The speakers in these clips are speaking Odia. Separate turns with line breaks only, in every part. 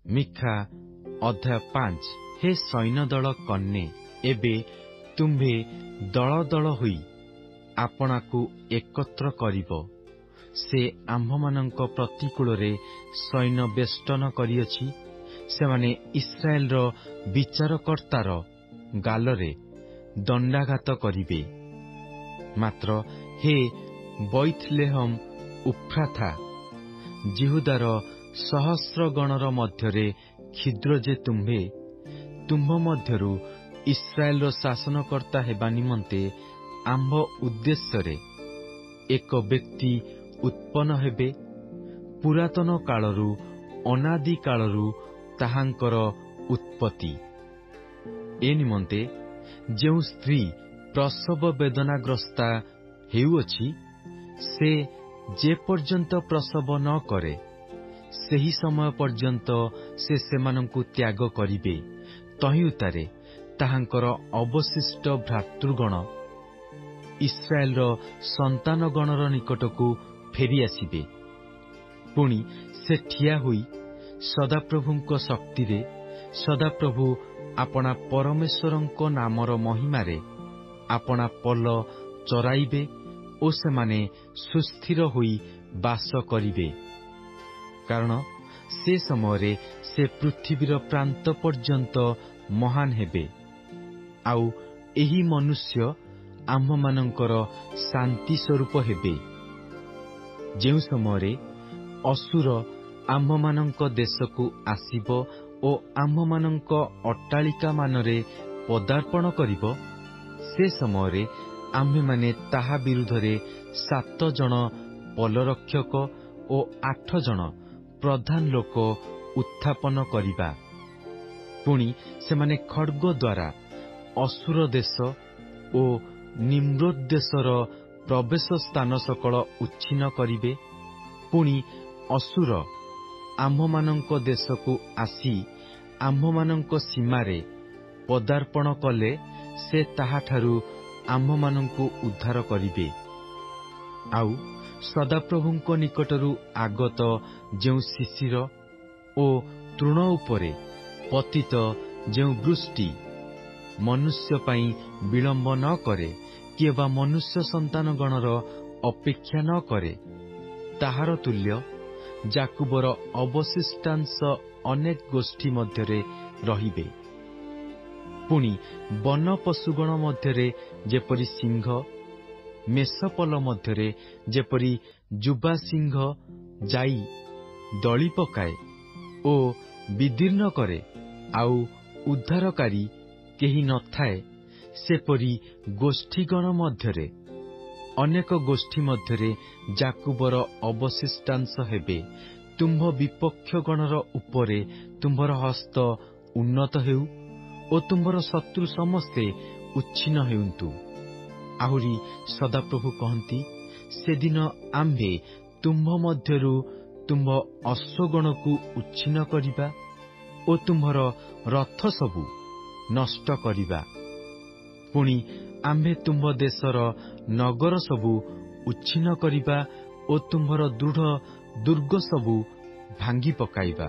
ମିଖା ଅଧ୍ୟାୟ 5। ହେ ସୈନ୍ୟଦଳ କନ୍ୟା, ଏବେ ତୁମ୍ଭେ ଦଳ ଦଳ ହୋଇ ଆପଣାକୁ ଏକତ୍ର କରିବ। ସେ ଆମ୍ଭମାନଙ୍କ ପ୍ରତିକୂଳରେ ସୈନ୍ୟ ବେଷ୍ଟନ କରିଅଛି। ସେମାନେ ଇସ୍ରାଏଲର ବିଚାରକର୍ତ୍ତାର ଗାଲରେ ଦଣ୍ଡାଘାତ କରିବେ। ମାତ୍ର ହେ ବୈଥଲେହମ ଉଫ୍ରାଥା, ଜିହୁଦାର ସହସ୍ର ଗଣର ମଧ୍ୟରେ କ୍ଷୁଦ୍ର ଯେ ତୁମ୍ଭେ, ତୁମ୍ଭ ମଧ୍ୟରୁ ଇସ୍ରାଏଲର ଶାସନକର୍ତ୍ତା ହେବା ନିମନ୍ତେ ଆମ୍ଭ ଉଦ୍ଦେଶ୍ୟରେ ଏକ ବ୍ୟକ୍ତି ଉତ୍ପନ୍ନ ହେବେ। ପୁରାତନ କାଳରୁ ଅନାଦି କାଳରୁ ତାହାଙ୍କର ଉତ୍ପତ୍ତି। ଏ ନିମନ୍ତେ ଯେଉଁ ସ୍ତ୍ରୀ ପ୍ରସବ ବେଦନାଗ୍ରସ୍ତା ହେଉଅଛି, ସେ ଯେ ପର୍ଯ୍ୟନ୍ତ ପ୍ରସବ ନ କରେ, ସେହି ସମୟ ପର୍ଯ୍ୟନ୍ତ ସେ ସେମାନଙ୍କୁ ତ୍ୟାଗ କରିବେ। ତହିଁଉତ୍ତାରେ ତାହାଙ୍କର ଅବଶିଷ୍ଟ ଭ୍ରାତୃଗଣ ଇସ୍ରାଏଲର ସନ୍ତାନଗଣର ନିକଟକୁ ଫେରିଆସିବେ। ପୁଣି ସେ ଠିଆ ହୋଇ ସଦାପ୍ରଭୁଙ୍କ ଶକ୍ତିରେ, ସଦାପ୍ରଭୁ ଆପଣା ପରମେଶ୍ୱରଙ୍କ ନାମର ମହିମାରେ ଆପଣା ପଲ ଚରାଇବେ ଓ ସେମାନେ ସୁସ୍ଥିର ହୋଇ ବାସ କରିବେ। କାରଣ ସେ ସମୟରେ ସେ ପୃଥିବୀର ପ୍ରାନ୍ତ ପର୍ଯ୍ୟନ୍ତ ମହାନ ହେବେ। ଆଉ ଏହି ମନୁଷ୍ୟ ଆମ୍ଭମାନଙ୍କର ଶାନ୍ତି ସ୍ୱରୂପ ହେବେ। ଯେଉଁ ସମୟରେ ଅସୁର ଆମ୍ଭମାନଙ୍କ ଦେଶକୁ ଆସିବ ଓ ଆମ୍ଭମାନଙ୍କ ଅଟ୍ଟାଳିକାମାନରେ ପଦାର୍ପଣ କରିବ, ସେ ସମୟରେ ଆମ୍ଭେମାନେ ତାହା ବିରୁଦ୍ଧରେ 7 ଜଣ ପଲରକ୍ଷକ ଓ 8 ଜଣ ପ୍ରଧାନ ଲୋକ ଉତ୍ଥାପନ କରିବା। ପୁଣି ସେମାନେ ଖଡ୍ଗ ଦ୍ୱାରା ଅସୁର ଦେଶ ଓ ନିମ୍ରୋଦ ଦେଶର ପ୍ରବେଶ ସ୍ଥାନ ସକଳ ଉଚ୍ଛିନ୍ନ କରିବେ। ପୁଣି ଅସୁର ଆମ୍ଭମାନଙ୍କ ଦେଶକୁ ଆସି ଆମ୍ଭମାନଙ୍କ ସୀମାରେ ପଦାର୍ପଣ କଲେ ସେ ତାହାଠାରୁ ଆମ୍ଭମାନଙ୍କୁ ଉଦ୍ଧାର କରିବେ। ଆଉ ସଦାପ୍ରଭୁଙ୍କ ନିକଟରୁ ଆଗତ ଯେଉଁ ଶିଶିର ଓ ତୃଣ ଉପରେ ପତିତ ଯେଉଁ ବୃଷ୍ଟି ମନୁଷ୍ୟ ପାଇଁ ବିଳମ୍ବ ନ କରେ, କିଏବା ମନୁଷ୍ୟ ସନ୍ତାନଗଣର ଅପେକ୍ଷା ନ କରେ, ତାହାର ତୁଲ୍ୟ ଯାକୁବର ଅବଶିଷ୍ଟାଂଶ ଅନେକ ଗୋଷ୍ଠୀ ମଧ୍ୟରେ ରହିବେ। ପୁଣି ବନ ପଶୁଗଣ ମଧ୍ୟରେ ଯେପରି ସିଂହ, ମେଷପଲ ମଧ୍ୟରେ ଯେପରି ଯୁବା ସିଂହ ଯାଇ ଦଳି ପକାଏ ଓ ବିଦୀର୍ଣ୍ଣ କରେ, ଆଉ ଉଦ୍ଧାରକାରୀ କେହି ନଥାଏ, ସେପରି ଗୋଷ୍ଠୀଗଣ ମଧ୍ୟରେ ଅନେକ ଗୋଷ୍ଠୀ ମଧ୍ୟରେ ଯାକୁବର ଅବଶିଷ୍ଟାଂଶ ହେବେ। ତୁମ୍ଭ ବିପକ୍ଷ ଗଣର ଉପରେ ତୁମ୍ଭର ହସ୍ତ ଉନ୍ନତ ହେଉ ଓ ତୁମ୍ଭର ଶତ୍ରୁ ସମସ୍ତେ ଉଚ୍ଛିନ୍ନ ହେଉନ୍ତୁ। ଆହୁରି ସଦାପ୍ରଭୁ କହନ୍ତି, ସେଦିନ ଆମ୍ଭେ ତୁମ୍ଭ ମଧ୍ୟରୁ ତୁମ୍ଭ ଅଶ୍ୱଗଣକୁ ଉଚ୍ଛିନ୍ନ କରିବା ଓ ତୁମ୍ଭର ରଥ ସବୁ ନଷ୍ଟ କରିବା। ପୁଣି ଆମ୍ଭେ ତୁମ୍ଭ ଦେଶର ନଗର ସବୁ ଉଚ୍ଛିନ୍ନ କରିବା ଓ ତୁମ୍ଭର ଦୃଢ଼ ଦୁର୍ଗ ସବୁ ଭାଙ୍ଗି ପକାଇବା।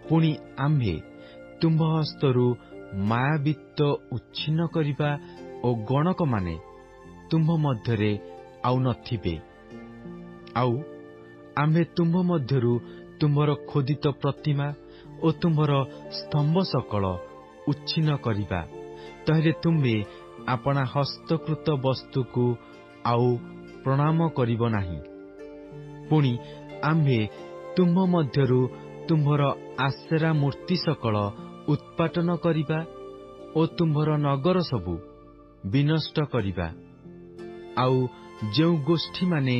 ପୁଣି ଆମ୍ଭେ ତୁମ୍ଭ ହସ୍ତରୁ ମାୟାବିତ୍ତ ଉଚ୍ଛିନ୍ନ କରିବା ଓ ଗଣକମାନେ ତୁମ୍ଭ ମଧ୍ୟରେ ଆଉ ନଥିବେ। ଆଉ ଆମ୍ଭେ ତୁମ୍ଭ ମଧ୍ୟରୁ ତୁମ୍ଭର ଖୋଦିତ ପ୍ରତିମା ଓ ତୁମ୍ଭର ସ୍ତମ୍ଭ ସକଳ ଉଚ୍ଛିନ୍ନ କରିବା। ତହିଁରେ ତୁମ୍ଭେ ଆପଣା ହସ୍ତକୃତ ବସ୍ତୁକୁ ଆଉ ପ୍ରଣାମ କରିବ ନାହିଁ। ପୁଣି ଆମ୍ଭେ ତୁମ୍ଭ ମଧ୍ୟରୁ ତୁମ୍ଭର ଆସେରା ମୂର୍ତ୍ତି ସକଳ ଉତ୍ପାଟନ କରିବା ଓ ତୁମ୍ଭର ନଗର ସବୁ ବିନଷ୍ଟ କରିବା। ଆଉ ଯେଉଁ ଗୋଷ୍ଠୀମାନେ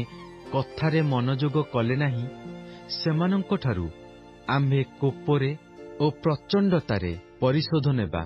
କଥାରେ ମନୋଯୋଗ କଲେ ନାହିଁ, ସେମାନଙ୍କଠାରୁ ଆମ୍ଭେ କୋପରେ ଓ ପ୍ରଚଣ୍ଡତାରେ ପରିଶୋଧ ନେବା।